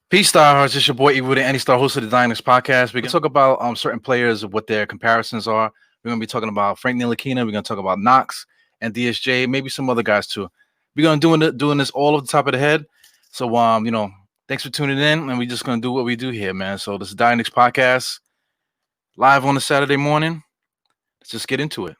Peace, stars. It's your boy Evil, the Anti-Star, host of the Diners podcast. We're gonna talk about certain players, what their comparisons are. We're gonna be talking about Frank Ntilikina. We're gonna talk about Knox and DSJ, maybe some other guys too. We're gonna doing this all off the top of the head. So thanks for tuning in, and we're just gonna do what we do here, man. So this is Diners podcast, live on a Saturday morning. Let's just get into it.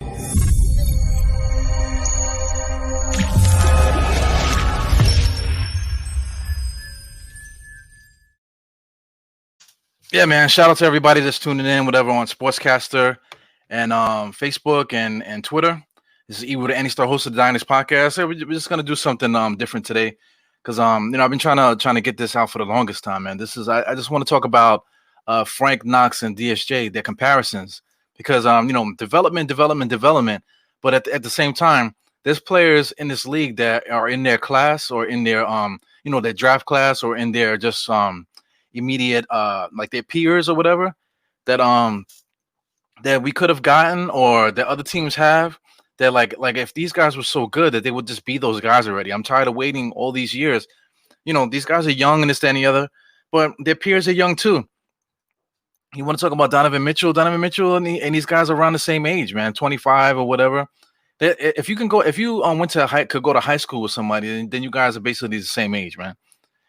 Yeah, man. Shout out to everybody that's tuning in, whatever, on Sportscaster and Facebook and Twitter. This is Evil, the Anti-Star, host of the Diners podcast. Hey, we're just gonna do something different today, because I've been trying to get this out for the longest time, man. I just want to talk about Frank, Knox, and DSJ, their comparisons, because development, but at the same time, there's players in this league that are in their class or in their their draft class or in their just immediate like their peers or whatever that we could have gotten or that other teams have, that like if these guys were so good that they would just be those guys already. I'm tired of waiting all these years. These guys are young and this, that, and the other, but their peers are young too. You want to talk about Donovan Mitchell, and these guys are around the same age, man, 25 or whatever. If you could go to high school with somebody, then you guys are basically the same age, man.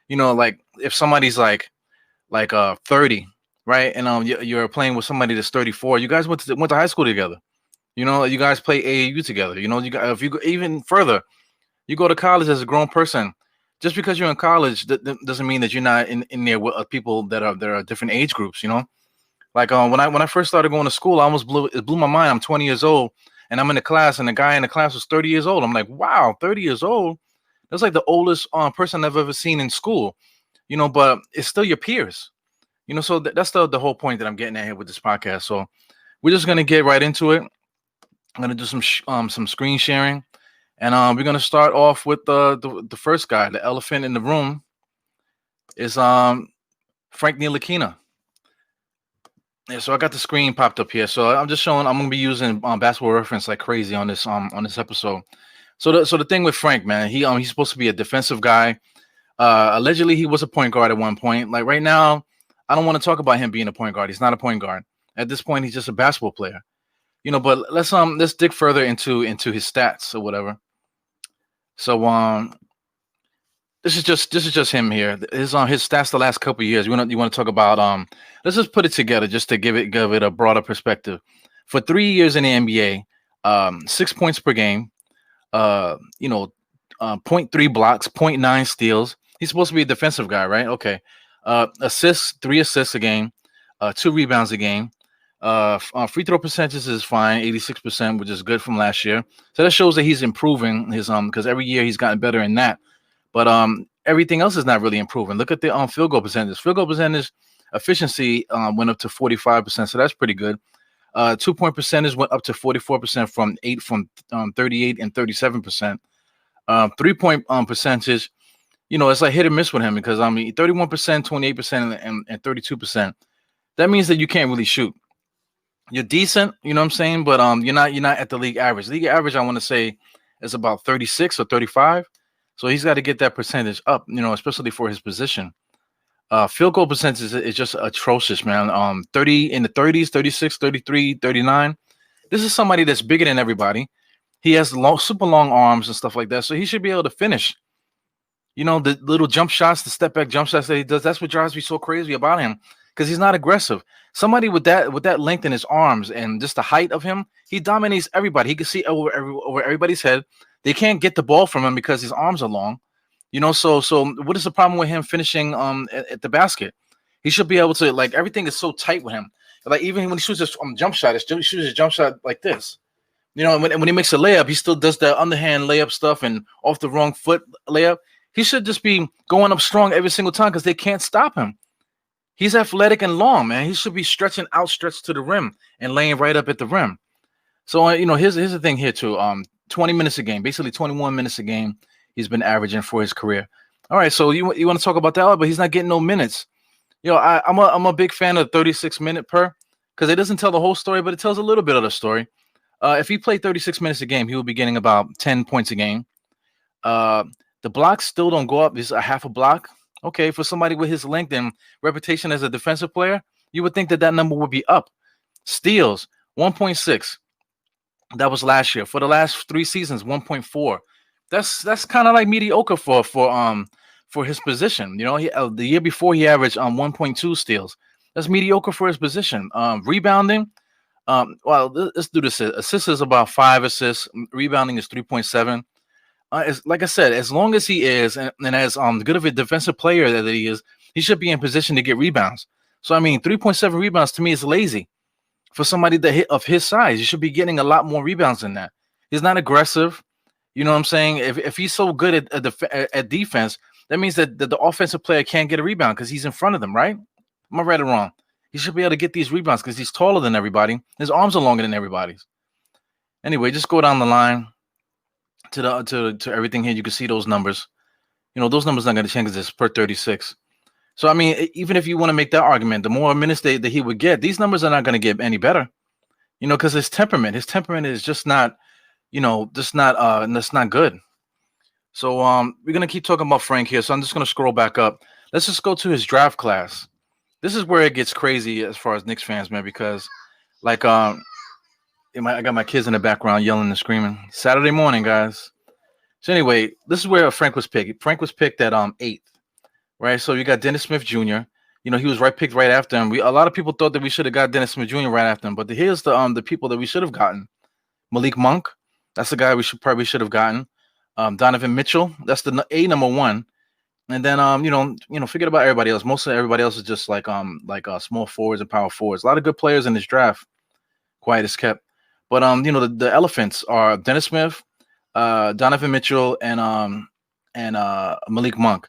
Like if somebody's like 30, right? And you're playing with somebody that's 34. You guys went to high school together. You guys play AAU together. If you go even further, you go to college as a grown person. Just because you're in college doesn't mean that you're not in there with people that are different age groups. Like when I first started going to school, it blew my mind. I'm 20 years old and I'm in the class, and the guy in the class was 30 years old. I'm like, wow, 30 years old. That's like the oldest person I've ever seen in school. But it's still your peers. So that's the whole point that I'm getting at here with this podcast. So we're just gonna get right into it. I'm gonna do some screen sharing, and we're gonna start off with the first guy. The elephant in the room is Frank Ntilikina. Yeah, so I got the screen popped up here. So I'm just showing. I'm gonna be using Basketball Reference like crazy on this episode. So the thing with Frank, man, he's supposed to be a defensive guy. Allegedly, he was a point guard at one point. Like right now, I don't want to talk about him being a point guard. He's not a point guard. At this point, he's just a basketball player. But let's dig further into his stats or whatever. So this is just him here. His stats the last couple of years. You want to talk about let's just put it together just to give it a broader perspective. For 3 years in the NBA, 6 points per game, 0.3 blocks, 0.9 steals. He's supposed to be a defensive guy, right? Okay. Assists, 3 assists a game, 2 rebounds a game. Free throw percentages is fine, 86%, which is good from last year. So that shows that he's improving his because every year he's gotten better in that. But everything else is not really improving. Look at the field goal percentage. Field goal percentage efficiency went up to 45%, so that's pretty good. 2-point percentage went up to 44% from 38 and 37%. 3-point percentage, it's like hit or miss with him, because 31%, 28%, and 32%. That means that you can't really shoot. You're decent, you know what I'm saying, but you're not at the league average. League average, I want to say, is about 36 or 35. So he's got to get that percentage up, especially for his position. Field goal percentage is just atrocious, man. 30 in the 30s, 36, 33, 39. This is somebody that's bigger than everybody. He has super long arms and stuff like that, so he should be able to finish. The little jump shots, the step back jump shots that he does, that's what drives me so crazy about him, because he's not aggressive. Somebody with that length in his arms and just the height of him, he dominates everybody. He can see over everybody's head. They can't get the ball from him because his arms are long. So what is the problem with him finishing at the basket? He should be able to, like, everything is so tight with him. Like, even when he shoots his jump shot, he shoots his jump shot like this. When he makes a layup, he still does the underhand layup stuff and off the wrong foot layup. He should just be going up strong every single time, because they can't stop him. He's athletic and long, man. He should be outstretched to the rim and laying right up at the rim. So, here's the thing here too. 20 minutes a game, basically 21 minutes a game, he's been averaging for his career. All right, so you want to talk about that, but he's not getting no minutes. I'm a big fan of 36 minute per, because it doesn't tell the whole story, but it tells a little bit of the story. If he played 36 minutes a game, he would be getting about 10 points a game. The blocks still don't go up. It's a half a block Okay, for somebody with his length and reputation as a defensive player, you would think that that number would be up. Steals 1.6. That was last year. For the last 3 seasons, 1.4. That's kind of like mediocre for his position. The year before he averaged 1.2 steals. That's mediocre for his position. Rebounding. Let's do this. Assists is about 5 assists. Rebounding is 3.7. Like I said, as long as he is and as good of a defensive player that he is, he should be in position to get rebounds. So I mean, 3.7 rebounds to me is lazy for somebody of his size. You should be getting a lot more rebounds than that. He's not aggressive. You know what I'm saying? If he's so good at defense, that means that the offensive player can't get a rebound because he's in front of them, right? Am I right or wrong? He should be able to get these rebounds because he's taller than everybody. His arms are longer than everybody's. Anyway, just go down the line to everything here. You can see those numbers. Those numbers not going to change because it's per 36. So I mean, even if you want to make that argument, the more minutes that he would get, these numbers are not going to get any better. Because his temperament is just not, that's not good. So we're gonna keep talking about Frank here. So I'm just gonna scroll back up. Let's just go to his draft class. This is where it gets crazy as far as Knicks fans, man, because like I got my kids in the background yelling and screaming. Saturday morning, guys. So anyway, this is where Frank was picked. Frank was picked at 8th, right? So you got Dennis Smith Jr. He was picked right after him. A lot of people thought that we should have got Dennis Smith Jr. right after him, but here's the people that we should have gotten. Malik Monk, that's the guy we should have gotten. Donovan Mitchell, that's the number one. And then forget about everybody else. Most of everybody else is just like small forwards and power forwards. A lot of good players in this draft. Quiet as kept. But the elephants are Dennis Smith, Donovan Mitchell, and Malik Monk.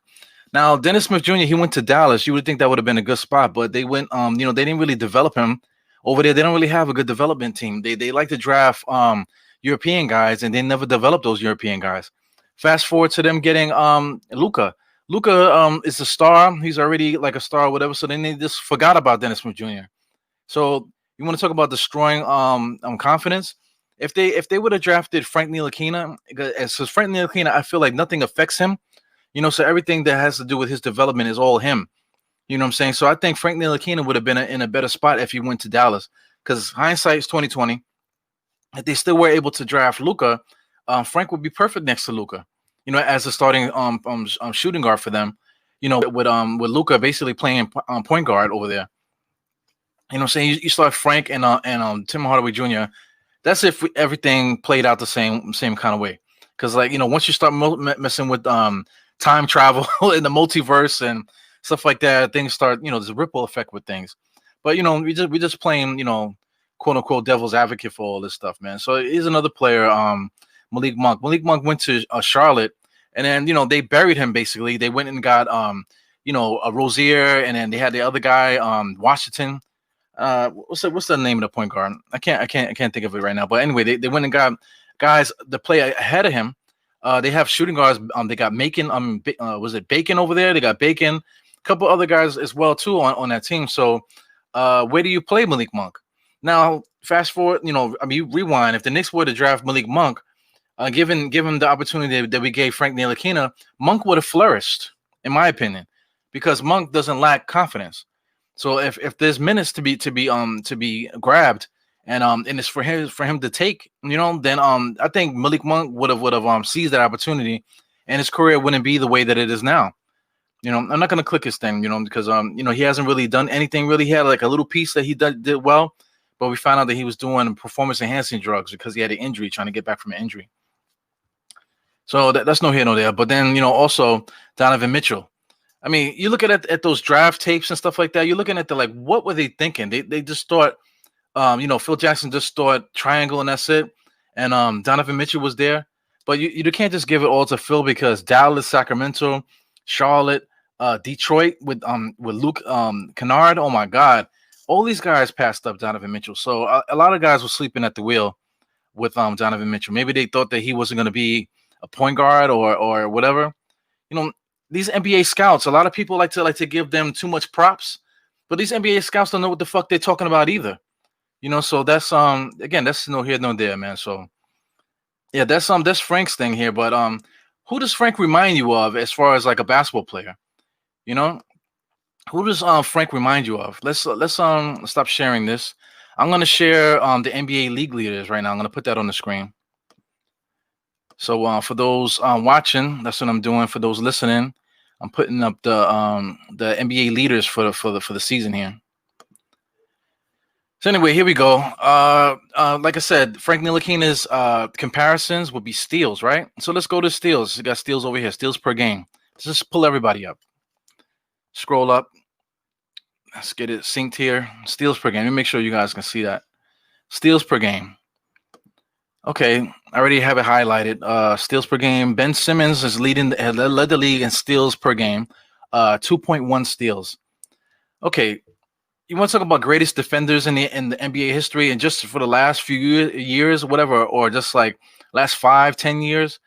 Now, Dennis Smith Jr., he went to Dallas. You would think that would have been a good spot, but they went, they didn't really develop him over there. They don't really have a good development team. They like to draft European guys, and they never develop those European guys. Fast forward to them getting Luka. Luka is a star. He's already like a star or whatever. So then they just forgot about Dennis Smith Jr. So you want to talk about destroying confidence? If they would have drafted Frank Ntilikina, because Frank Ntilikina, I feel like nothing affects him. So everything that has to do with his development is all him. You know what I'm saying? So I think Frank Ntilikina would have been in a better spot if he went to Dallas. Because hindsight is 2020. If they still were able to draft Luka, Frank would be perfect next to Luka. As a starting shooting guard for them. With Luka basically playing point guard over there. You know what I'm saying? You start Frank and Tim Hardaway Jr. That's if everything played out the same kind of way. Because once you start messing with time travel in the multiverse and stuff like that, things start, there's a ripple effect with things. But we just playing, quote unquote devil's advocate for all this stuff, man. So here's another player, Malik Monk. Malik Monk went to Charlotte, and then they buried him basically. They went and got a Rozier, and then they had the other guy, Washington. What's the name of the point guard? I can't think of it right now. But anyway, they went and got guys to play ahead of him. They have shooting guards. They got Macon. Was it Bacon over there? They got Bacon. A couple other guys as well too on that team. So, where do you play Malik Monk? Now, fast forward. You rewind. If the Knicks were to draft Malik Monk, given the opportunity that we gave Frank Ntilikina, Monk would have flourished, in my opinion, because Monk doesn't lack confidence. So if there's minutes to be grabbed, and it's for him to take, then I think Malik Monk would have seized that opportunity, and his career wouldn't be the way that it is now. I'm not gonna click his thing, because he hasn't really done anything really. He had like a little piece that he did well, but we found out that he was doing performance enhancing drugs because he had an injury, trying to get back from an injury. So that's no here no there. But then also Donovan Mitchell. I mean, you look at those draft tapes and stuff like that. You're looking at what were they thinking? They just thought, Phil Jackson just thought triangle and that's it. And Donovan Mitchell was there. But you can't just give it all to Phil, because Dallas, Sacramento, Charlotte, Detroit with Luke Kennard. Oh my God, all these guys passed up Donovan Mitchell. So a lot of guys were sleeping at the wheel with Donovan Mitchell. Maybe they thought that he wasn't going to be a point guard or whatever. These NBA scouts, a lot of people like to give them too much props, but these NBA scouts don't know what the fuck they're talking about either. So that's again, that's no here, no there, man. So yeah, that's Frank's thing here. But who does Frank remind you of as far as like a basketball player? You know, who does Frank remind you of? Let's stop sharing this. I'm gonna share the NBA league leaders right now. I'm gonna put that on the screen. So for those watching, that's what I'm doing. For those listening, I'm putting up the NBA leaders for the season here. So anyway, here we go. Like I said, Frank Ntilikina's comparisons would be steals, right? So let's go to steals. We got steals over here, steals per game. Let's just pull everybody up. Scroll up. Let's get it synced here. Steals per game. Let me make sure you guys can see that. Steals per game. Okay, I already have it highlighted. Steals per game. Ben Simmons is led the league in steals per game. 2.1 steals. Okay, you want to talk about greatest defenders in the NBA history, and just for the last few years, whatever, or just like last 5-10 years,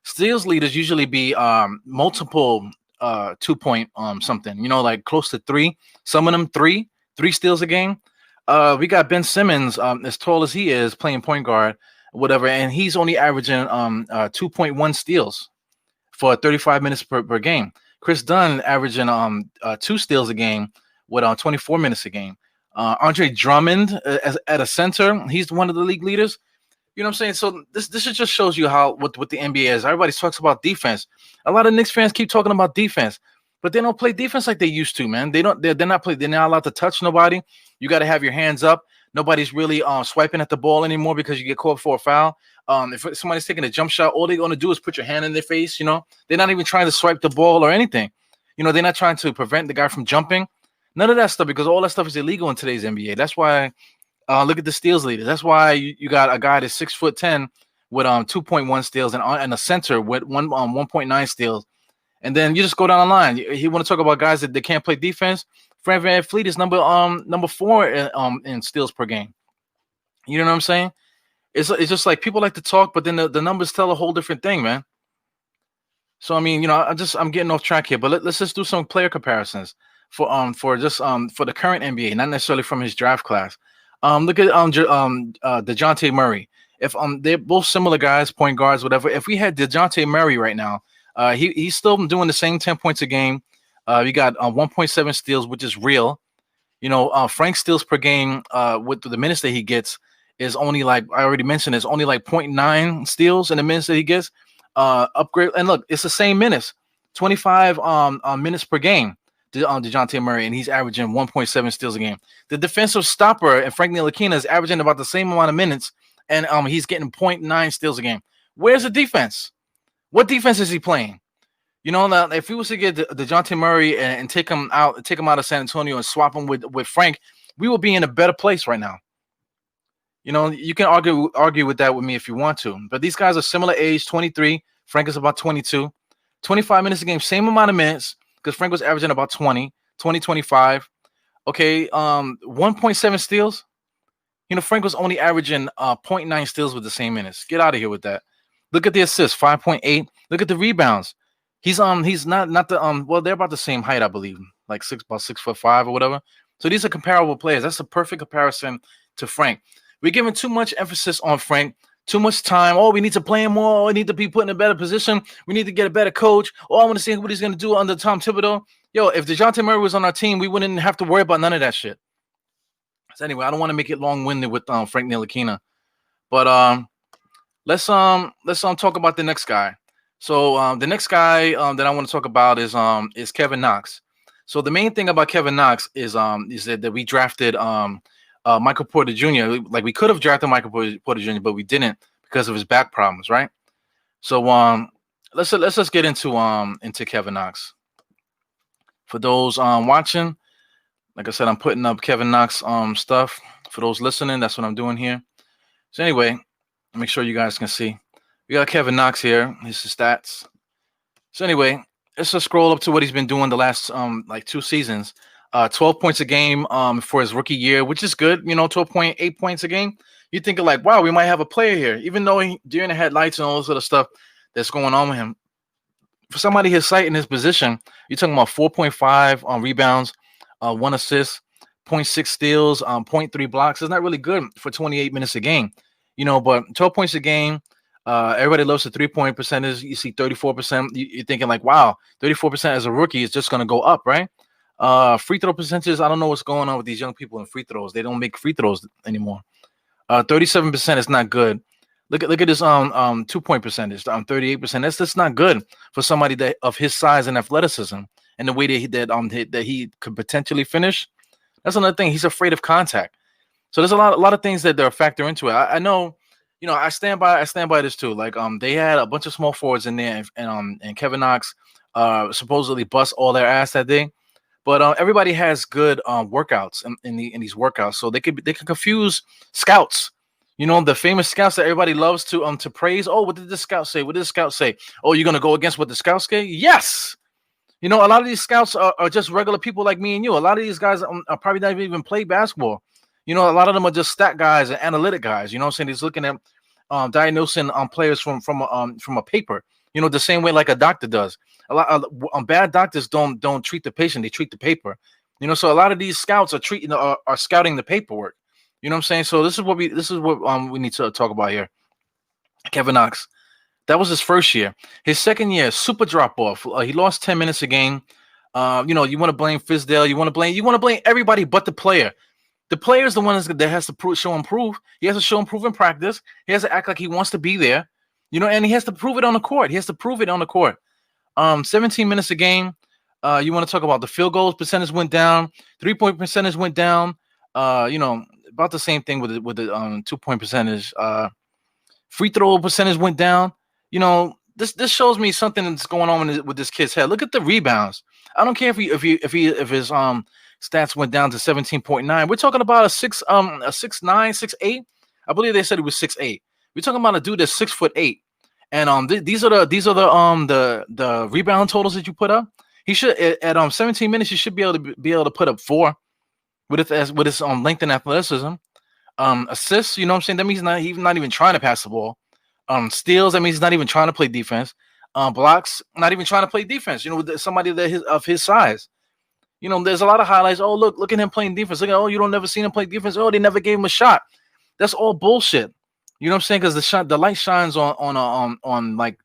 steals leaders usually be multiple 2 point something, like close to three. Some of them three steals a game. We got Ben Simmons, as tall as he is, playing point guard, whatever, and he's only averaging 2.1 steals for 35 minutes per game. Chris Dunn averaging 2 steals a game with 24 minutes a game. Andre Drummond at a center, he's one of the league leaders. You know what I'm saying? So this just shows you how what the NBA is. Everybody talks about defense. A lot of Knicks fans keep talking about defense, but they don't play defense like they used to, man. They're not allowed to touch nobody. You got to have your hands up. Nobody's really swiping at the ball anymore because you get called for a foul. If somebody's taking a jump shot, all they're going to do is put your hand in their face. They're not even trying to swipe the ball or anything. They're not trying to prevent the guy from jumping. None of that stuff, because all that stuff is illegal in today's NBA. That's why look at the steals leaders. That's why you got a guy that's 6'10" with 2.1 steals and a center with 1.9 steals. And then you just go down the line. You want to talk about guys that they can't play defense. Fred VanVleet is number 4 in steals per game. You know what I'm saying? It's just like people like to talk, but then the numbers tell a whole different thing, man. So I mean, I'm getting off track here, but let's just do some player comparisons for the current NBA, not necessarily from his draft class. Look at DeJounte Murray. If they're both similar guys, point guards, whatever. If we had DeJounte Murray right now, he's still doing the same 10 points a game. We got 1.7 steals, which is real. Frank's steals per game with the minutes that he gets is only, like I already mentioned, is only like 0.9 steals in the minutes that he gets. Upgrade, and look, it's the same minutes, 25 minutes per game. DeJounte Murray, and he's averaging 1.7 steals a game. The defensive stopper and Frank Ntilikina is averaging about the same amount of minutes, and he's getting 0.9 steals a game. Where's the defense? What defense is he playing? Now if he was to get DeJounte Murray and take him out of San Antonio and swap him with Frank, we will be in a better place right now. You can argue with that with me if you want to, but these guys are similar age, 23. Frank is about 22. 25 minutes a game, same amount of minutes, because Frank was averaging about 20, 25. Okay, 1.7 steals. Frank was only averaging 0.9 steals with the same minutes. Get out of here with that. Look at the assists, 5.8. Look at the rebounds. He's not the well, they're about the same height, I believe, like about 6'5" or whatever. So these are comparable players. That's a perfect comparison to Frank. We're giving too much emphasis on Frank. Too much time. Oh, we need to play him more. Oh, we need to be put in a better position. We need to get a better coach. Oh, I want to see what he's going to do under Tom Thibodeau. Yo, if DeJounte Murray was on our team, we wouldn't have to worry about none of that shit. So anyway, I don't want to make it long-winded with Frank Ntilikina, but let's talk about the next guy. So the next guy that I want to talk about is Kevin Knox. So the main thing about Kevin Knox is that we drafted Michael Porter Jr. Like, we could have drafted Michael Porter Jr., but we didn't because of his back problems, right? So let's just get into Kevin Knox. For those watching, like I said, I'm putting up Kevin Knox stuff. For those listening, that's what I'm doing here. So anyway, make sure you guys can see. We got Kevin Knox here. His stats. So anyway, let's just scroll up to what he's been doing the last like 2 seasons. 12 points a game for his rookie year, which is good. 12.8 points a game. You're thinking like, wow, we might have a player here, even though during the headlights and all this other stuff that's going on with him. For somebody his height and his position, you're talking about 4.5 rebounds, 1 assist, 0.6 steals, 0.3 blocks. It's not really good for 28 minutes a game, but 12 points a game, Everybody loves the 3-point percentage. You see 34%. You're thinking like, wow, 34% as a rookie is just going to go up, right? Free throw percentages. I don't know what's going on with these young people in free throws. They don't make free throws anymore. 37% is not good. Look at this 2-point percentage. 38%. That's just not good for somebody that of his size and athleticism and the way that he could potentially finish. That's another thing. He's afraid of contact. So there's a lot of things that they're a factor into it. I know, I stand by this too. Like they had a bunch of small forwards in there, and Kevin Knox supposedly bust all their ass that day. But everybody has good workouts in these workouts, so they can confuse scouts. The famous scouts that everybody loves to praise. Oh, what did the scout say? What did the scout say? Oh, you're gonna go against what the scouts say? Yes. A lot of these scouts are just regular people like me and you. A lot of these guys are probably not even play basketball. A lot of them are just stat guys and analytic guys. You know what I'm saying? He's looking at diagnosing players from a paper. The same way like a doctor does. A lot of bad doctors don't treat the patient; they treat the paper. So a lot of these scouts are scouting the paperwork. You know what I'm saying? So this is what we need to talk about here. Kevin Knox. That was his first year. His second year, super drop off. He lost 10 minutes a game. You want to blame Fizdale. You want to blame everybody but the player. The player is the one that has to show and prove. He has to show and prove in practice. He has to act like he wants to be there. And he has to prove it on the court. He has to prove it on the court. 17 minutes a game. You want to talk about the field goals percentage went down. 3-point percentage went down. About the same thing with the 2-point percentage. Free throw percentage went down. This shows me something that's going on with this kid's head. Look at the rebounds. I don't care if his stats went down to 17.9. We're talking about a 6'9", 6'8". I believe they said he was 6'8". We're talking about a dude that's 6'8". And these are the rebound totals that you put up. He should at 17 minutes he should be able to put up 4 with his length and athleticism. Assists, you know what I'm saying? That means he's not even trying to pass the ball. Steals, that means he's not even trying to play defense. Blocks, not even trying to play defense. With somebody of his size. There's a lot of highlights. Oh, look at him playing defense. Look at, oh, you don't never seen him play defense. Oh, they never gave him a shot. That's all bullshit. You know what I'm saying? Because the light shines on like,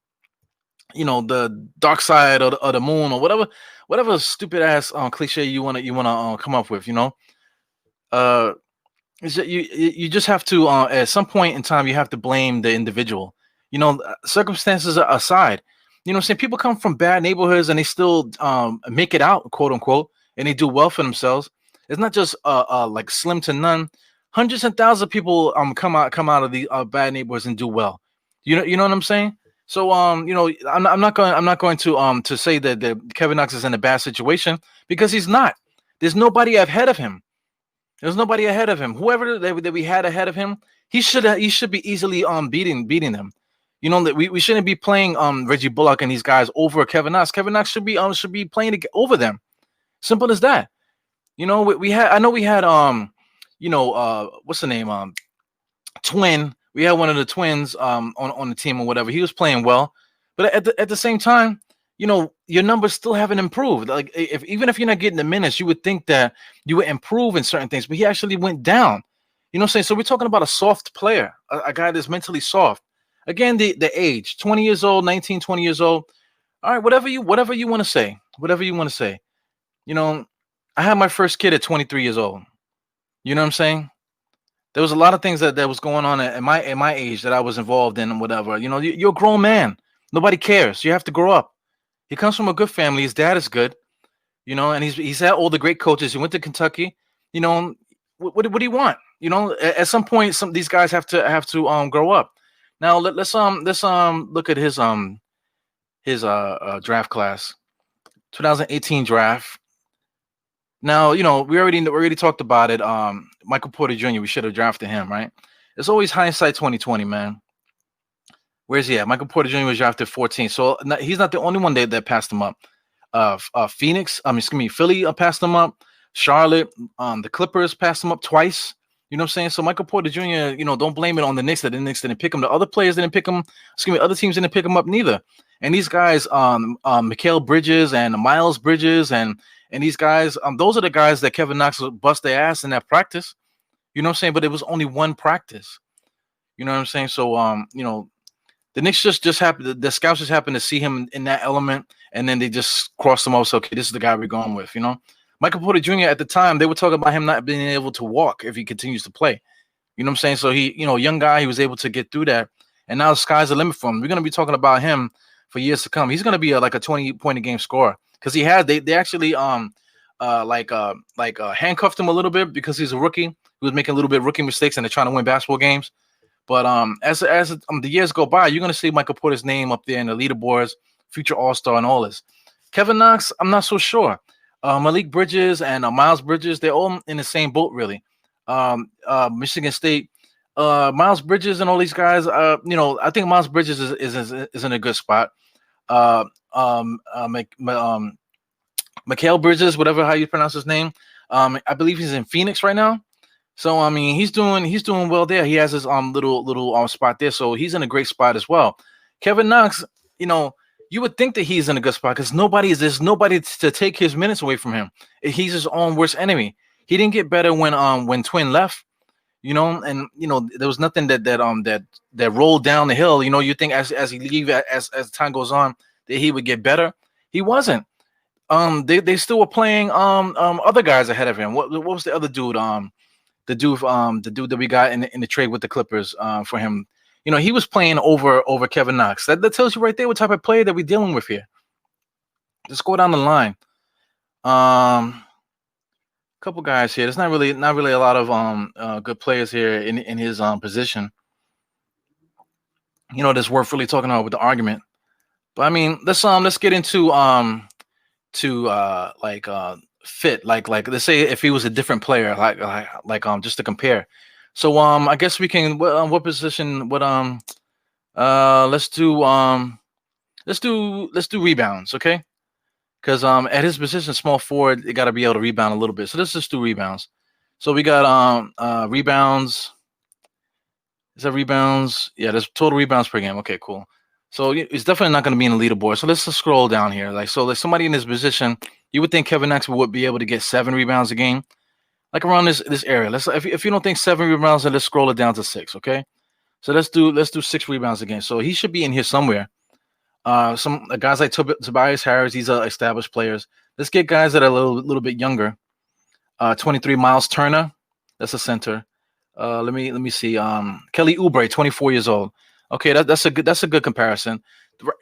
the dark side of the moon or whatever stupid ass cliche you wanna come up with. You just have to at some point in time you have to blame the individual. Circumstances aside. You know what I'm saying? People come from bad neighborhoods and they still make it out, quote unquote, and they do well for themselves. It's not just like slim to none. Hundreds and thousands of people come out of the bad neighborhoods and do well. You know what I'm saying? So I'm not going to say that Kevin Knox is in a bad situation because he's not. There's nobody ahead of him. There's nobody ahead of him. Whoever that we had ahead of him, he should be easily beating them. That we shouldn't be playing Reggie Bullock and these guys over Kevin Knox. Kevin Knox should be playing over them. Simple as that. We had what's the name? Twin. We had one of the twins on the team or whatever. He was playing well, but at the same time, your numbers still haven't improved. Like even if you're not getting the minutes, you would think that you would improve in certain things, but he actually went down. You know what I'm saying? So we're talking about a soft player, a guy that's mentally soft. Again, the age, 20 years old, 19, 20 years old. All right, whatever you want to say. I had my first kid at 23 years old. You know what I'm saying? There was a lot of things that was going on at my age that I was involved in and whatever. You're a grown man. Nobody cares. You have to grow up. He comes from a good family. His dad is good. And he's had all the great coaches. He went to Kentucky. What do you want? At some point, these guys have to grow up. Now let's look at his draft class, 2018 draft. Now we already talked about it. Michael Porter Jr. We should have drafted him, right? It's always hindsight 2020, man. Where's he at? Michael Porter Jr. was drafted 14, so he's not the only one that passed him up. Philly passed him up. Charlotte, the Clippers passed him up twice. You know what I'm saying? So Michael Porter Jr., don't blame it on the Knicks that the Knicks didn't pick him. The other players didn't pick him. Other teams didn't pick him up neither. And these guys, Mikal Bridges and Miles Bridges and these guys, those are the guys that Kevin Knox would bust their ass in that practice. You know what I'm saying? But it was only one practice. You know what I'm saying? So, The Knicks just happened. The scouts just happened to see him in that element, and then they just crossed him off. So okay, this is the guy we're going with. You know, Michael Porter Jr. at the time they were talking about him not being able to walk if he continues to play. You know what I'm saying? So he, young guy, he was able to get through that, and now the sky's the limit for him. We're gonna be talking about him for years to come. He's gonna be like a 20-point a game scorer because they actually handcuffed him a little bit because he's a rookie. He was making a little bit of rookie mistakes and they're trying to win basketball games. But as the years go by, you're gonna see Michael Porter's name up there in the leaderboards, future All-Star, and all this. Kevin Knox, I'm not so sure. Malik Bridges and Miles Bridges, they're all in the same boat, really. Michigan State, Miles Bridges and all these guys. I think Miles Bridges is in a good spot. Mikal Bridges, whatever how you pronounce his name. I believe he's in Phoenix right now. So I mean, he's doing well there. He has his little spot there, so he's in a great spot as well. Kevin Knox, you would think that he's in a good spot because there's nobody to take his minutes away from him. He's his own worst enemy. He didn't get better when Twin left, and there was nothing that rolled down the hill. You think as he leave as time goes on that he would get better. He wasn't. They still were playing other guys ahead of him. What was the other dude? The dude that we got in the trade with the Clippers for him. He was playing over Kevin Knox. That tells you right there what type of player that we're dealing with here. Just go down the line. Couple guys here. There's not really a lot of good players here in his position. That's worth really talking about with the argument. But I mean, let's get into fit like let's say if he was a different player just to compare. So I guess we can what position let's do rebounds, okay? Because at his position, small forward, you got to be able to rebound a little bit. So let's just do rebounds. So we got rebounds. Is that rebounds? Yeah, there's total rebounds per game. Okay, cool. So it's definitely not going to be in the leaderboard. So let's just scroll down here. Like somebody in this position, you would think Kevin Knox would be able to get 7 rebounds a game, like around this area. If you don't think 7 rebounds, then let's scroll it down to 6. Okay, so let's do 6 rebounds a game. So he should be in here somewhere. Some guys like Tobias Harris, these are established players. Let's get guys that are a little bit younger. 23 Miles Turner, that's a center. Let me see. Kelly Oubre, 24 years old. Okay, that's a good comparison.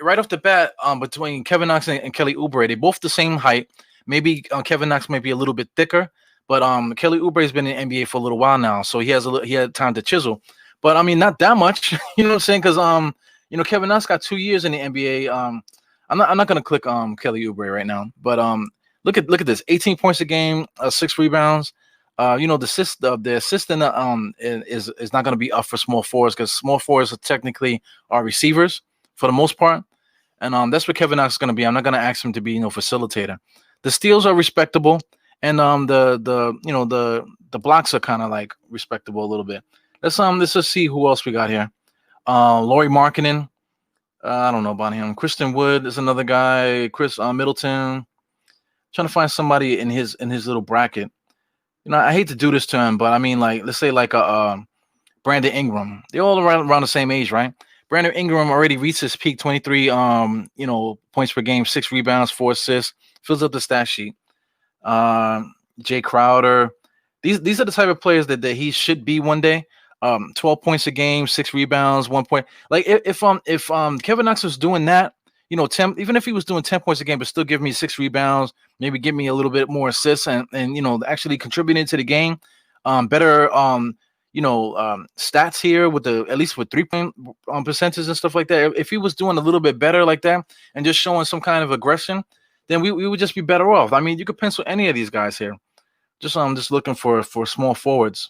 Right off the bat, between Kevin Knox and Kelly Oubre, they both the same height. Maybe Kevin Knox might be a little bit thicker, but Kelly Oubre has been in the NBA for a little while now, so he had time to chisel. But I mean, not that much. You know what I'm saying? Because Kevin Knox got 2 years in the NBA. I'm not gonna click Kelly Oubre right now, but look at this: 18 points a game, 6 rebounds. The assistant is not going to be up for small forwards because small forwards technically are receivers for the most part, and that's what Kevin Knox is going to be. I'm not going to ask him to be facilitator. The steals are respectable, and the blocks are kind of like respectable a little bit. Let's just see who else we got here. Lauri Markkanen. I don't know about him. Christian Wood is another guy. Chris Middleton. Trying to find somebody in his little bracket. I hate to do this to him, but I mean, like, let's say like Brandon Ingram. They're all around the same age, right? Brandon Ingram already reached his peak, 23 points per game, 6 rebounds, 4 assists, fills up the stat sheet. Jay Crowder. These are the type of players that he should be one day. 12 points a game, 6 rebounds, 1 point. Like if Kevin Knox was doing that, 10, even if he was doing 10 points a game, but still give me 6 rebounds, maybe give me a little bit more assists and actually contributing to the game, better stats here with at least with 3-point percentages and stuff like that. If he was doing a little bit better like that and just showing some kind of aggression, then we would just be better off. I mean, you could pencil any of these guys here. Just looking for small forwards.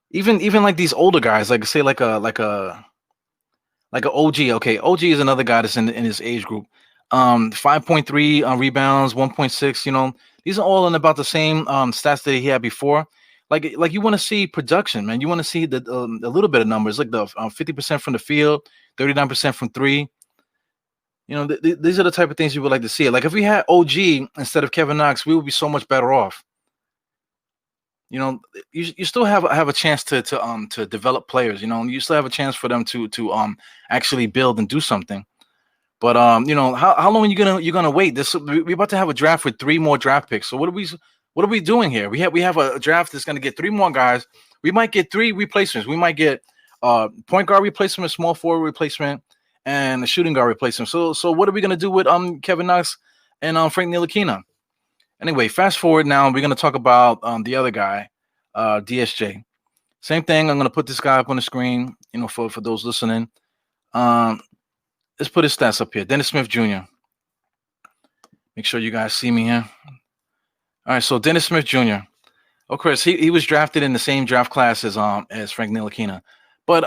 Even like these older guys, like say like a OG. Okay, OG is another guy that's in his age group. 5.3 rebounds, 1.6. These are all in about the same stats that he had before. Like you want to see production, man. You want to see a little bit of numbers, like the 50% from the field, 39% from 3. These are the type of things you would like to see. Like if we had OG instead of Kevin Knox, we would be so much better off. You still have a chance to develop players. You still have a chance for them to actually build and do something. But how long are you gonna wait? We're about to have a draft with 3 more draft picks. So what are we doing here? We have a draft that's gonna get 3 more guys. We might get 3 replacements. We might get point guard replacement, small forward replacement, and a shooting guard replacement. So what are we gonna do with Kevin Knox and Frank Ntilikina? Anyway, fast forward now. We're gonna talk about the other guy, DSJ. Same thing. I'm gonna put this guy up on the screen. For those listening. Um, let's put his stats up here. Dennis Smith Jr. Make sure you guys see me here. All right, so Dennis Smith Jr. Of course, he was drafted in the same draft class as Frank Ntilikina, but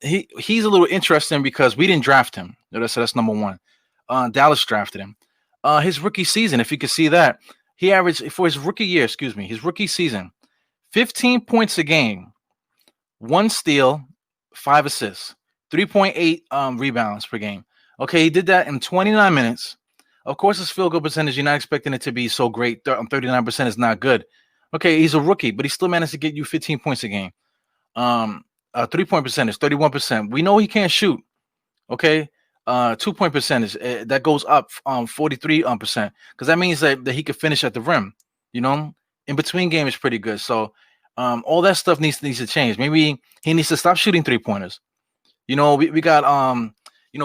he's a little interesting because we didn't draft him. That's number one. Dallas drafted him. His rookie season, if you could see that, he averaged for his rookie year. Excuse me, his rookie season, 15 points a game, 1 steal, 5 assists, 3.8 rebounds per game. Okay, he did that in 29 minutes. Of course, his field goal percentage, you're not expecting it to be so great. 39% is not good. Okay, he's a rookie, but he still managed to get you 15 points a game. 3-point percentage, 31%. We know he can't shoot. Okay, 2-point percentage that goes up 43%, because that means that he could finish at the rim. In between game is pretty good. So all that stuff needs to change. Maybe he needs to stop shooting 3-pointers. We got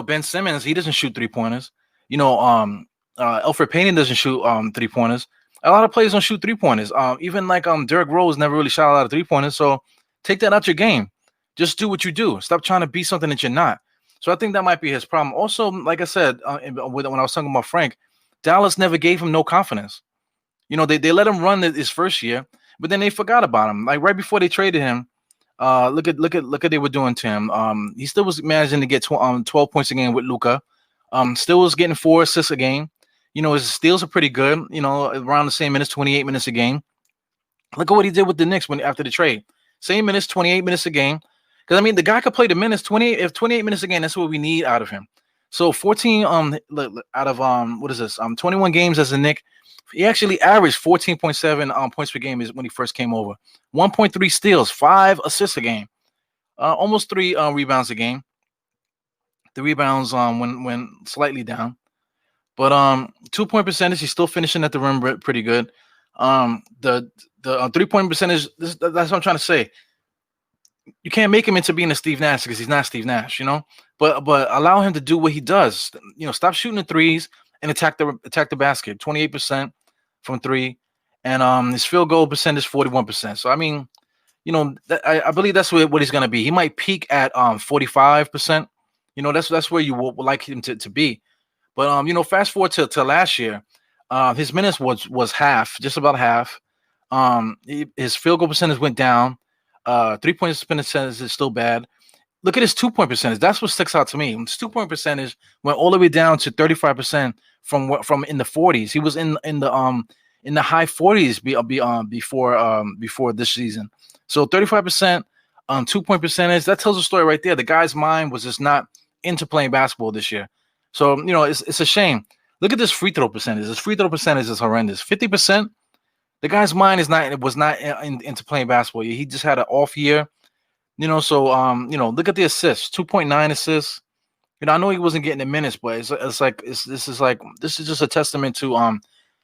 Ben Simmons. He doesn't shoot 3-pointers. Elfrid Payton doesn't shoot 3-pointers. A lot of players don't shoot 3-pointers. Even like Derrick Rose never really shot a lot of 3-pointers. So take that out your game. Just do what you do. Stop trying to be something that you're not. So I think that might be his problem. Also, like I said, when I was talking about Frank, Dallas never gave him no confidence. They let him run his first year, but then they forgot about him. Like right before they traded him, look at they were doing to him. He still was managing to get 12 points a game with Luka. Still was getting 4 assists a game. His steals are pretty good. Around the same minutes, 28 minutes a game. Look at what he did with the Knicks after the trade. Same minutes, 28 minutes a game. Because the guy could play the minutes 28 minutes a game. That's what we need out of him. So 14 out of 21 games as a Knick. He actually averaged 14.7 points per game is when he first came over. 1.3 steals, 5 assists a game, almost 3 rebounds a game. The rebounds went slightly down, but 2-point percentage, he's still finishing at the rim pretty good. The 3-point percentage, that's what I'm trying to say. You can't make him into being a Steve Nash because he's not Steve Nash, But allow him to do what he does. Stop shooting the threes and attack the basket. 28% from 3, and his field goal percentage 41%. So I believe that's what he's gonna be. He might peak at 45%. That's where you would like him to be. But fast forward to last year, his minutes was half, just about half. His field goal percentage went down. 3-point percentage is still bad. Look at his 2-point percentage. That's what sticks out to me. His 2-point percentage went all the way down to 35% from in the 40s. He was in the high 40s before this season. So 35% 2-point percentage. That tells a story right there. The guy's mind was just not into playing basketball this year. So it's a shame. Look at this free throw percentage. This free throw percentage is horrendous. 50%. The guy's mind was not into playing basketball. He just had an off year. So look at the assists. 2.9 assists. I know he wasn't getting the minutes, but this is just a testament to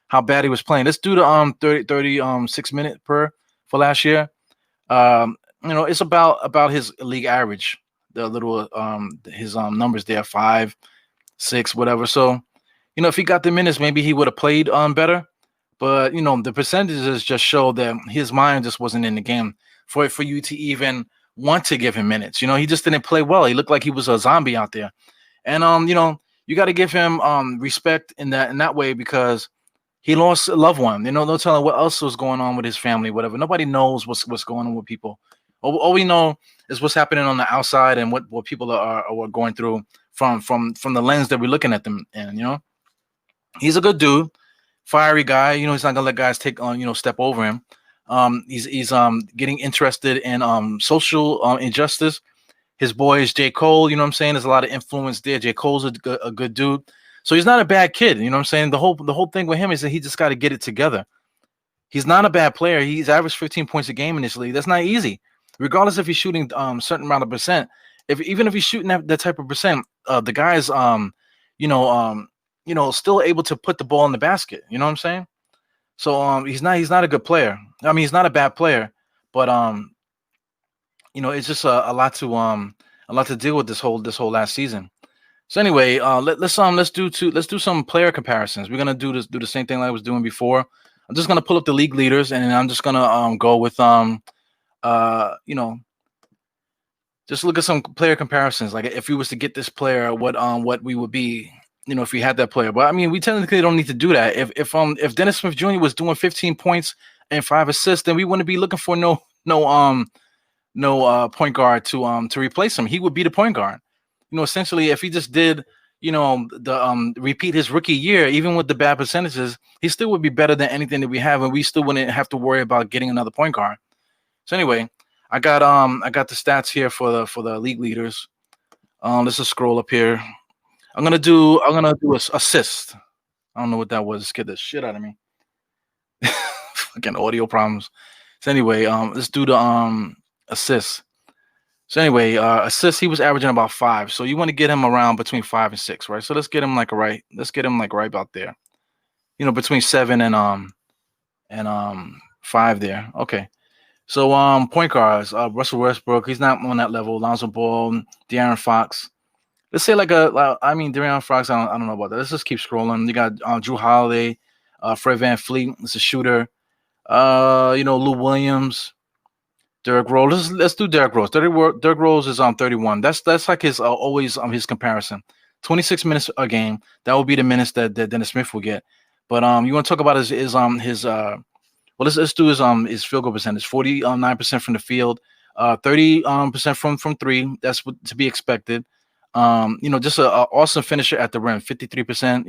how bad he was playing. Let's do the 36 minute per for last year. It's about his league average. The little his numbers there, 5, 6, whatever. So if he got the minutes, maybe he would have played better. But the percentages just show that his mind just wasn't in the game for you to even want to give him minutes. He just didn't play well. He looked like he was a zombie out there. And you got to give him respect in that way, because he lost a loved one. No telling what else was going on with his family, whatever. Nobody knows what's going on with people. All we know is what's happening on the outside and what people are going through from the lens that we're looking at them. And he's a good dude, fiery guy. He's not gonna let guys take on step over him. He's getting interested in social injustice. His boy is J. Cole. You know what I'm saying? There's a lot of influence there. J. Cole's a good dude. So he's not a bad kid. You know what I'm saying? The whole thing with him is that he just got to get it together. He's not a bad player. He's averaged 15 points a game in this league. That's not easy, regardless if he's shooting certain amount of percent. If even if he's shooting that type of percent, the guy is you know still able to put the ball in the basket. You know what I'm saying? So he's not a good player. I mean, he's not a bad player, but it's just a lot to deal with this whole last season. So anyway, let's do some player comparisons. We're gonna do the same thing like I was doing before. I'm just gonna pull up the league leaders, and I'm just gonna go with just look at some player comparisons. Like if we was to get this player, what we would be, if we had that player. But I mean, we technically don't need to do that. If Dennis Smith Jr. was doing 15 points and 5 assists, then we wouldn't be looking for no point guard to replace him. He would be the point guard. Essentially, if he just did, repeat his rookie year, even with the bad percentages, he still would be better than anything that we have, and we still wouldn't have to worry about getting another point guard. So anyway, I got the stats here for the league leaders. Let's just scroll up here. I'm gonna do assist. I don't know what that was. It scared the shit out of me. Fucking audio problems. So anyway, let's do the assists. So anyway, assists, he was averaging about 5. So you want to get him around between 5 and 6, right? So let's get him like right about there. Between 7 and 5 there. Okay. So point guards, Russell Westbrook, he's not on that level. Lonzo Ball, De'Aaron Fox. Let's say De'Aaron Fox, I don't know about that. Let's just keep scrolling. You got Drew Holiday, Fred VanVleet, it's a shooter. Lou Williams, Derrick Rose. Let's do Derrick Rose. Derrick Rose is 31. That's like his always his comparison. 26 minutes a game. That will be the minutes that Dennis Smith will get. But you want to talk about his let's do his field goal percentage. 49% from the field, 30% from 3. That's what to be expected. Just a awesome finisher at the rim. 53%.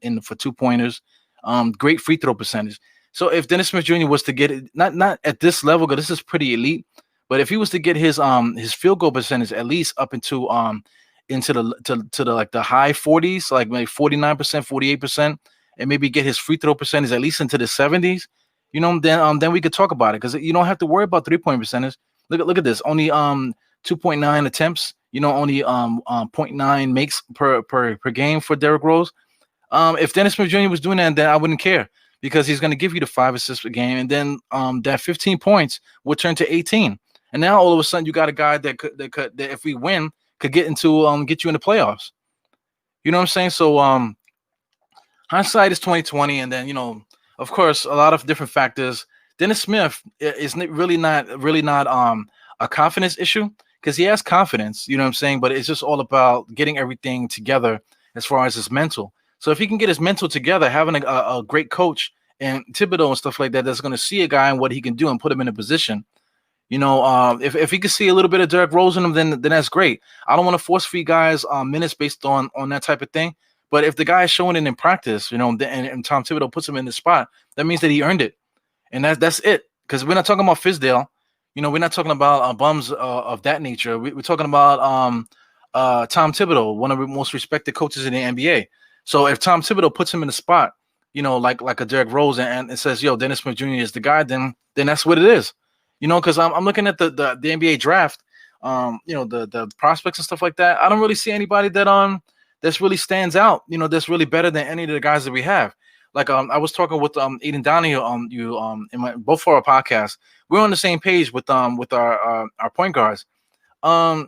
In for 2-pointers. Great free throw percentage. So if Dennis Smith Jr. was to get it, not at this level, because this is pretty elite, but if he was to get his field goal percentage at least up into the high 40s, like maybe 49%, 48%, and maybe get his free throw percentage at least into the 70s, then we could talk about it, because you don't have to worry about 3-point percentage. Look at this, only 2.9 attempts, only 0.9 makes per game for Derrick Rose. If Dennis Smith Jr. was doing that, then I wouldn't care, because he's going to give you the 5 assists per game, and then that 15 points would turn to 18. And now all of a sudden you got a guy that if we win, could get you in the playoffs. You know what I'm saying? So hindsight is 2020, and then of course a lot of different factors. Dennis Smith is really not a confidence issue, because he has confidence. You know what I'm saying? But it's just all about getting everything together as far as his mental. So if he can get his mental together, having a great coach and Thibodeau and stuff like that, that's going to see a guy and what he can do and put him in a position. If he can see a little bit of Derrick Rose in him, then that's great. I don't want to force feed guys minutes based on that type of thing. But if the guy is showing it in practice, and Tom Thibodeau puts him in the spot, that means that he earned it. And that's it. Because we're not talking about Fizdale. We're not talking about bums of that nature. We're talking about Tom Thibodeau, one of the most respected coaches in the NBA. So if Tom Thibodeau puts him in the spot, like a Derrick Rose, and it says, yo, Dennis Smith Jr. is the guy, then that's what it is. Because I'm looking at the NBA draft, the prospects and stuff like that. I don't really see anybody that's really stands out, that's really better than any of the guys that we have. Like I was talking with Aiden Donahue in both for our podcast. We're on the same page with our point guards. I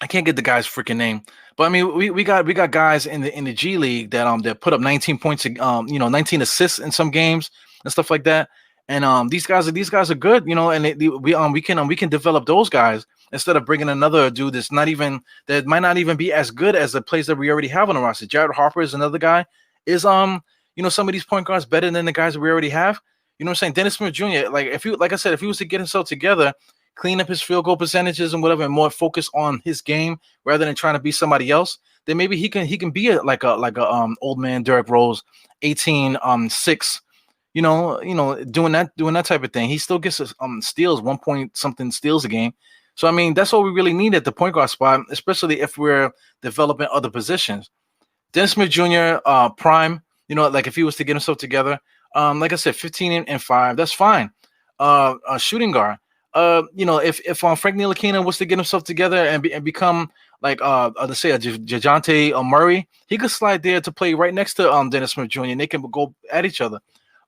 can't get the guy's freaking name, but I mean we got guys in the G League that put up 19 points, 19 assists in some games and stuff like that. And these guys are good, and we can develop those guys instead of bringing another dude that might not even be as good as the players that we already have on the roster. Jared Harper is another guy. Is some of these point guards better than the guys that we already have? You know what I'm saying? Dennis Smith Jr. Like I said, if he was to get himself together, clean up his field goal percentages and whatever, and more focus on his game rather than trying to be somebody else, then maybe he can be like a old man Derrick Rose, 18-6. Doing that type of thing. He still gets steals, 1 point something steals a game. So I mean, that's what we really need at the point guard spot, especially if we're developing other positions. Dennis Smith Jr. Prime, like if he was to get himself together, Like I said, 15 and 5. That's fine. Shooting guard. If Frank Ntilikina was to get himself together and become like let's say a Jajante Murray, he could slide there to play right next to Dennis Smith Jr. and they can go at each other.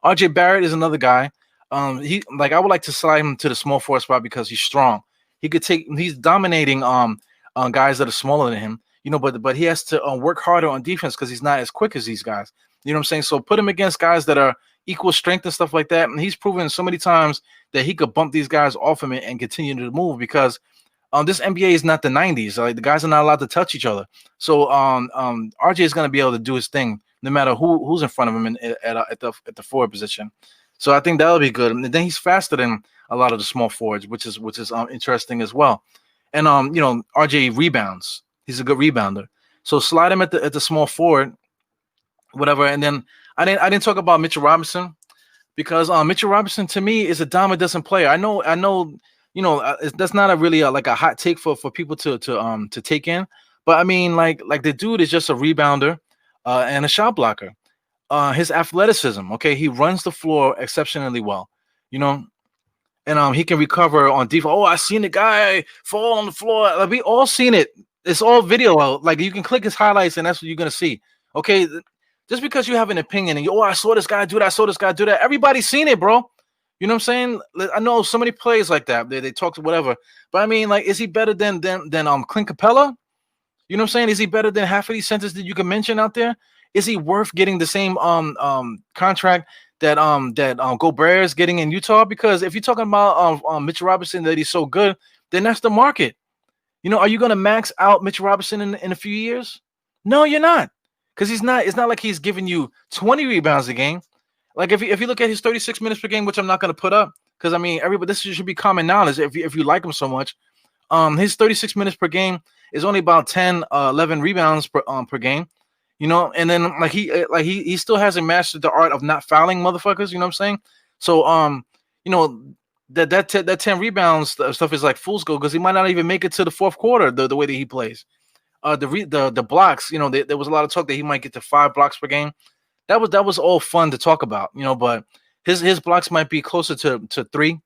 RJ Barrett is another guy. I would like to slide him to the small forward spot because he's strong. He's dominating on guys that are smaller than him. But he has to work harder on defense because he's not as quick as these guys. You know what I'm saying? So put him against guys that are equal strength and stuff like that. And he's proven so many times that he could bump these guys off him and continue to move because this NBA is not the 90s. Like the guys are not allowed to touch each other. So RJ is going to be able to do his thing no matter who's in front of him at the forward position. So I think that'll be good. And then he's faster than a lot of the small forwards, which is interesting as well. And RJ rebounds. He's a good rebounder. So slide him at the small forward, whatever. And then I didn't talk about Mitchell Robinson because Mitchell Robinson to me is a dime a dozen player. I know. That's not like a hot take for people to take in. But I mean, like the dude is just a rebounder and a shot blocker. His athleticism, okay, he runs the floor exceptionally well, and he can recover on defense. Oh, I seen the guy fall on the floor. Like, we all seen it. It's all video. Like you can click his highlights, and that's what you're gonna see. Okay, just because you have an opinion and I saw this guy do that, I saw this guy do that. Everybody's seen it, bro. You know what I'm saying? I know so many plays like that. They talk to whatever, but I mean, like, is he better than Clint Capella? You know what I'm saying? Is he better than half of these centers that you can mention out there? Is he worth getting the same contract that Gobert is getting in Utah? Because if you're talking about Mitchell Robinson that he's so good, then that's the market. Are you going to max out Mitchell Robinson in a few years? No, you're not, because he's not. It's not like he's giving you 20 rebounds a game. Like if you look at his 36 minutes per game, which I'm not going to put up, because I mean this should be common knowledge. If you like him so much, his 36 minutes per game is only about 10, 11 rebounds per game. And then he still hasn't mastered the art of not fouling motherfuckers. You know what I'm saying? So that 10 rebounds stuff is like fool's gold because he might not even make it to the fourth quarter the way that he plays. The blocks, there was a lot of talk that he might get to 5 blocks per game. That was all fun to talk about, but his blocks might be closer to 3,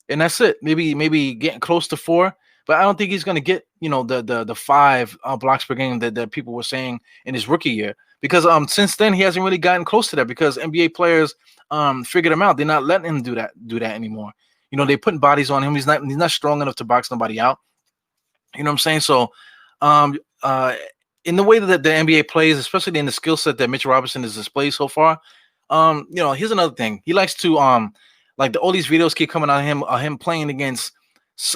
and that's it. Maybe getting close to 4. But I don't think he's going to get, the 5 blocks per game that people were saying in his rookie year. Because since then he hasn't really gotten close to that because NBA players figured him out. They're not letting him do that anymore. They're putting bodies on him. He's not strong enough to box nobody out. You know what I'm saying? So in the way that the NBA plays, especially in the skill set that Mitchell Robinson has displayed so far, here's another thing. He likes to all these videos keep coming on him playing against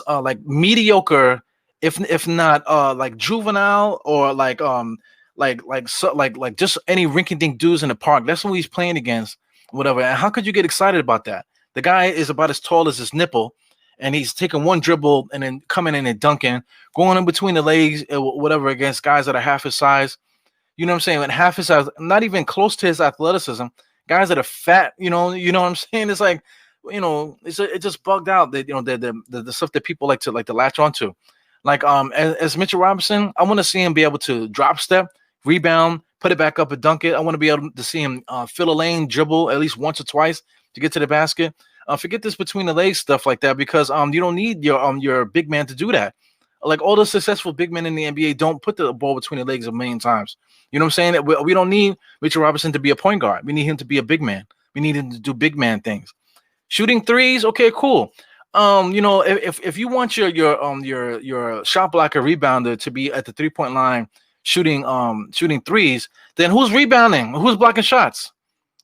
like mediocre, if not like juvenile or like just any rinky-dink dudes in the park. That's who he's playing against, whatever. And how could you get excited about that? The guy is about as tall as his nipple, and he's taking one dribble and then coming in and dunking, going in between the legs, whatever, against guys that are half his size. You know what I'm saying? And half his size, not even close to his athleticism. Guys that are fat, you know what I'm saying? It's like, it just bugged out that the stuff that people like to latch onto. Like as Mitchell Robinson, I want to see him be able to drop step, rebound, put it back up and dunk it. I want to be able to see him fill a lane, dribble at least once or twice to get to the basket. Forget this between the legs stuff like that because you don't need your big man to do that. Like all the successful big men in the NBA don't put the ball between the legs a million times. You know what I'm saying? We don't need Mitchell Robinson to be a point guard. We need him to be a big man. We need him to do big man things. Shooting threes, okay, cool. If you want your shot blocker rebounder to be at the 3-point line shooting threes, then who's rebounding? Who's blocking shots?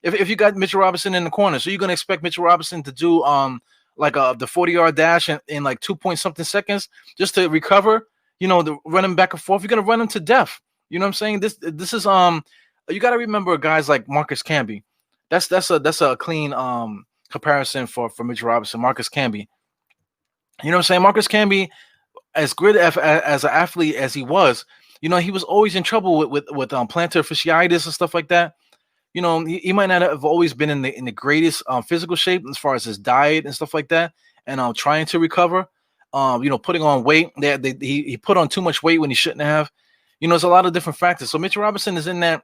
If you got Mitchell Robinson in the corner, so you're gonna expect Mitchell Robinson to do the 40-yard dash in like 2-point-something seconds just to recover, to run him back and forth. You're gonna run him to death. You know what I'm saying? This is you got to remember guys like Marcus Camby. That's a clean comparison for Mitchell Robinson. Marcus Camby. You know what I'm saying? Marcus Camby, as good as an athlete as he was, he was always in trouble with plantar fasciitis and stuff like that. He might not have always been in the greatest physical shape as far as his diet and stuff like that, and trying to recover. Putting on weight. He put on too much weight when he shouldn't have. There's a lot of different factors. So Mitchell Robinson is in that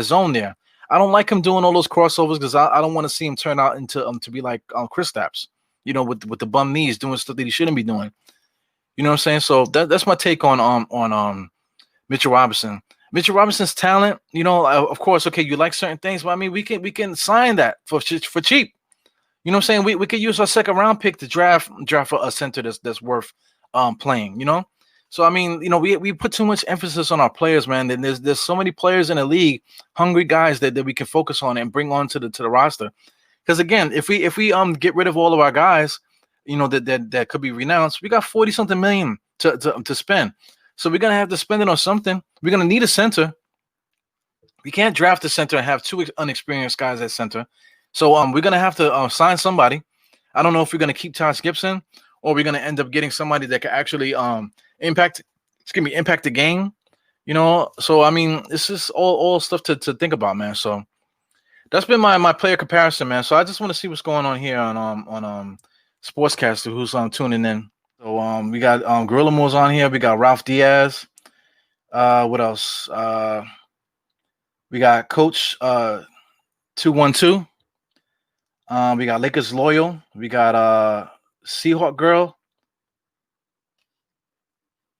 zone there. I don't like him doing all those crossovers because I don't want to see him turn out into to be like Kristaps, with the bum knees doing stuff that he shouldn't be doing. You know what I'm saying? So that's my take on Mitchell Robinson. Mitchell Robinson's talent, of course, okay, you like certain things, but I mean, we can sign that for cheap. You know what I'm saying? We could use our second round pick to draft for a center that's worth playing. So I mean, we put too much emphasis on our players, man. And there's so many players in the league, hungry guys that we can focus on and bring on to the roster. Because again, if we get rid of all of our guys, that could be renounced, we got 40-something million to spend. So we're gonna have to spend it on something. We're gonna need a center. We can't draft a center and have two unexperienced guys at center. So we're gonna have to sign somebody. I don't know if we're gonna keep Taj Gibson or we're gonna end up getting somebody that can actually impact the game. So I mean, this is all stuff to think about, man. So that's been my player comparison, man. So I just want to see what's going on here on Sportscaster, who's tuning in. So we got Gorilla Moore's on here. We got Ralph Diaz. What else? We got Coach 212. We got Lakers Loyal. We got Seahawk Girl.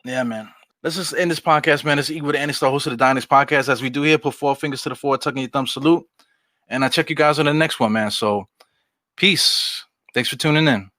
Yeah, man. Let's just end this podcast, man. This is Eagle, the Andy Star, host of the Dynasty Podcast. As we do here, put 4 fingers to the forward, tucking your thumb, salute. And I check you guys on the next one, man. So peace. Thanks for tuning in.